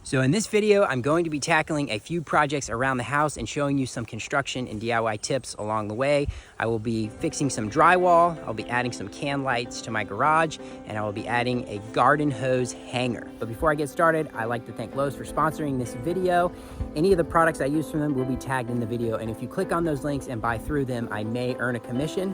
So in this video, I'm going to be tackling a few projects around the house and showing you some construction and DIY tips along the way. I will be fixing some drywall, I'll be adding some can lights to my garage, and I will be adding a garden hose hanger. But before I get started, I'd like to thank Lowe's for sponsoring this video. Any of the products I use from them will be tagged in the video, and if you click on those links and buy through them, I may earn a commission.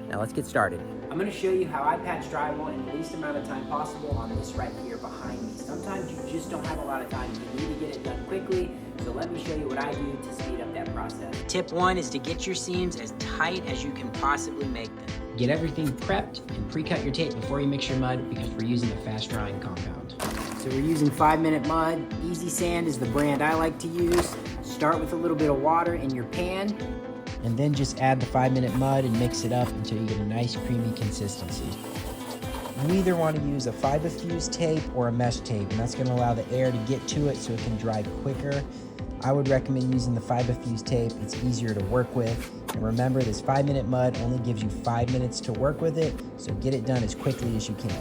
Now let's get started. I'm going to show you how I patch drywall in the least amount of time possible on this right here behind me. Sometimes you just don't have a lot of time. You need to get it done quickly. So let me show you what I do to speed up that process. Tip one is to get your seams as tight as you can possibly make them. Get everything prepped and pre-cut your tape before you mix your mud because we're using a fast drying compound. So we're using 5-minute mud. Easy Sand is the brand I like to use. Start with a little bit of water in your pan, and then just add the 5-minute mud and mix it up until you get a nice creamy consistency. You either want to use a Fibafuse tape or a mesh tape, and that's going to allow the air to get to it so it can dry quicker. I would recommend using the Fibafuse tape. It's easier to work with. And remember, this 5-minute mud only gives you 5 minutes to work with it, so get it done as quickly as you can.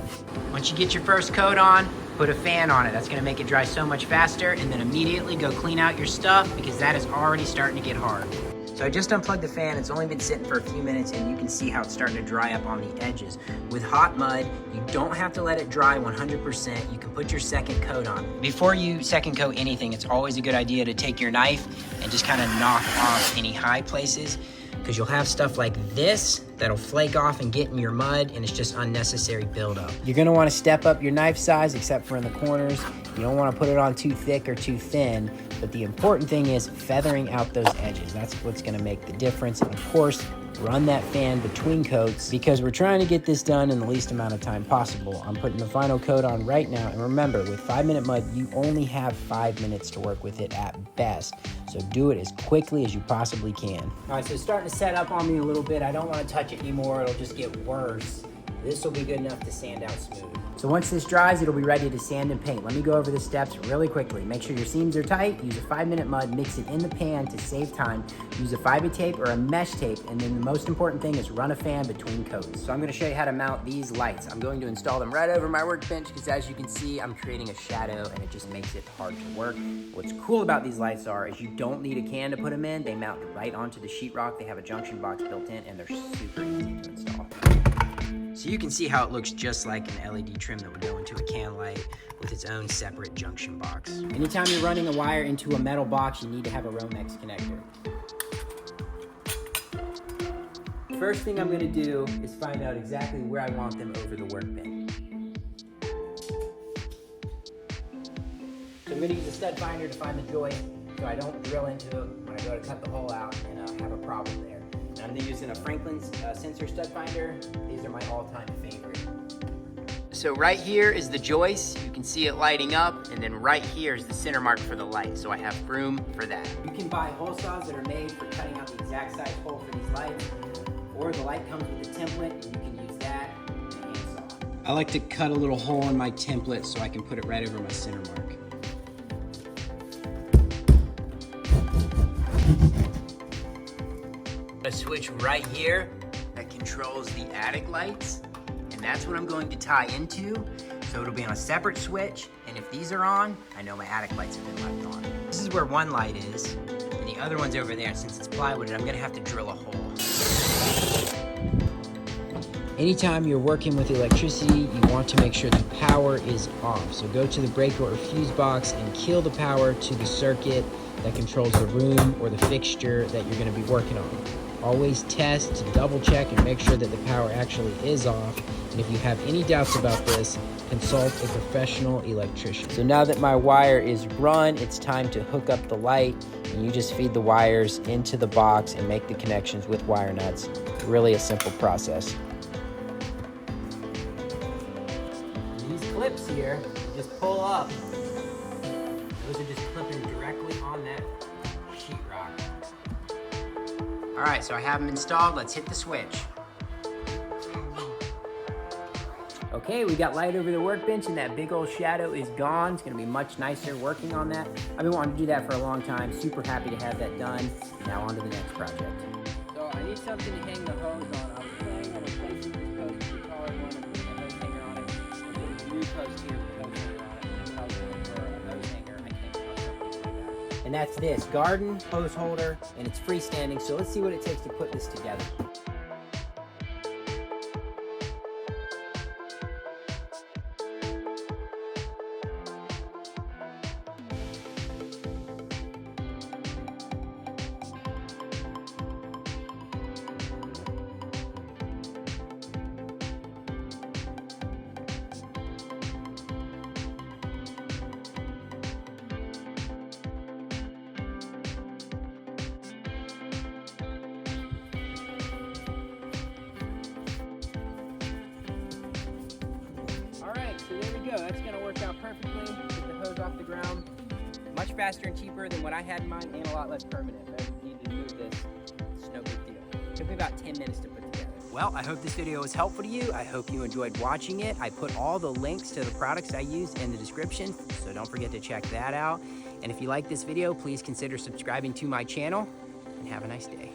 Once you get your first coat on, put a fan on it. That's going to make it dry so much faster, and then immediately go clean out your stuff because that is already starting to get hard. So I just unplugged the fan. It's only been sitting for a few minutes and you can see how it's starting to dry up on the edges. With hot mud, you don't have to let it dry 100%. You can put your second coat on. Before you second coat anything, it's always a good idea to take your knife and just kind of knock off any high places, because you'll have stuff like this that'll flake off and get in your mud, and it's just unnecessary buildup. You're gonna wanna step up your knife size, except for in the corners. You don't wanna put it on too thick or too thin, but the important thing is feathering out those edges. That's what's gonna make the difference. And of course, run that fan between coats because we're trying to get this done in the least amount of time possible. I'm putting the final coat on right now, and remember, with 5-minute mud, you only have 5 minutes to work with it at best. So do it as quickly as you possibly can. All right, so it's starting to set up on me a little bit. I don't want to touch it anymore. It'll just get worse. This will be good enough to sand out smooth. So once this dries, it'll be ready to sand and paint. Let me go over the steps really quickly. Make sure your seams are tight. Use a 5-minute mud. Mix it in the pan to save time. Use a Fiba tape or a mesh tape. And then the most important thing is run a fan between coats. So I'm going to show you how to mount these lights. I'm going to install them right over my workbench because, as you can see, I'm creating a shadow and it just makes it hard to work. What's cool about these lights is you don't need a can to put them in. They mount right onto the sheetrock. They have a junction box built in and they're super easy to install. So you can see how it looks just like an LED trim that would go into a can light with its own separate junction box. Anytime you're running a wire into a metal box, you need to have a Romex connector. First thing I'm gonna do is find out exactly where I want them over the workbench. So I'm gonna use a stud finder to find the joist so I don't drill into it when I go to cut the hole out and have a problem there. I'm using a Franklin's sensor stud finder. These are my all-time favorite. So right here is the joist. You can see it lighting up, and then right here is the center mark for the light, so I have room for that. You can buy hole saws that are made for cutting out the exact size hole for these lights, or the light comes with a template, and you can use that and a hand saw. I like to cut a little hole in my template so I can put it right over my center mark. A switch right here that controls the attic lights, and that's what I'm going to tie into. So it'll be on a separate switch, and if these are on, I know my attic lights have been left on. This is where one light is, and the other one's over there, and since it's plywood, I'm gonna have to drill a hole. Anytime you're working with electricity, you want to make sure the power is off. So go to the breaker or fuse box and kill the power to the circuit that controls the room or the fixture that you're gonna be working on. Always test to double check and make sure that the power actually is off. And if you have any doubts about this, consult a professional electrician. So now that my wire is run, it's time to hook up the light, and you just feed the wires into the box and make the connections with wire nuts. Really a simple process. These clips here, just pull up. Those are just clipping directly on that sheetrock. All right, so I have them installed. Let's hit the switch. Okay, we got light over the workbench and that big old shadow is gone. It's gonna be much nicer working on that. I've been wanting to do that for a long time. Super happy to have that done. Now on to the next project. So I need something to hang the hose on. I was planning on replacing this post with a taller one and putting a hose hanger on it. There's a new post here with a hose hanger on it. I was looking for a hose hanger. I And that's this garden hose holder, and it's freestanding. So let's see what it takes to put this together. Alright, so there we go. That's going to work out perfectly. Get the hose off the ground. Much faster and cheaper than what I had in mind, and a lot less permanent. If I ever needed to move this, it's no big deal. It took me about 10 minutes to put together. Well, I hope this video was helpful to you. I hope you enjoyed watching it. I put all the links to the products I use in the description, so don't forget to check that out. And if you like this video, please consider subscribing to my channel, and have a nice day.